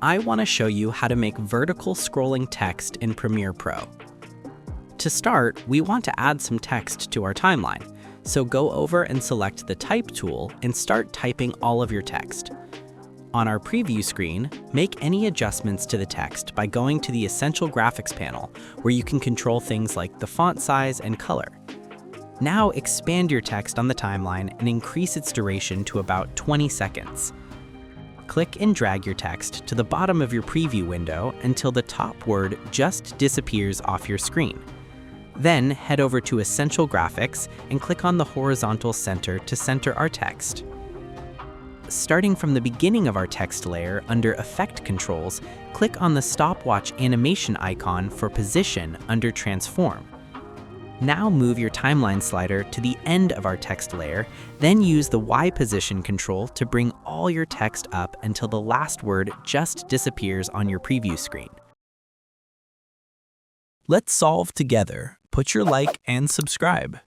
I want to show you how to make vertical scrolling text in Premiere Pro. To start, we want to add some text to our timeline, so go over and select the Type tool and start typing all of your text. On our preview screen, make any adjustments to the text by going to the Essential Graphics panel, where you can control things like the font size and color. Now expand your text on the timeline and increase its duration to about 20 seconds. Click and drag your text to the bottom of your preview window until the top word just disappears off your screen. Then head over to Essential Graphics and click on the horizontal center to center our text. Starting from the beginning of our text layer under Effect Controls, click on the stopwatch animation icon for position under Transform. Now move your timeline slider to the end of our text layer, then use the Y position control to bring all your text up until the last word just disappears on your preview screen. Let's solve together. Put your like and subscribe.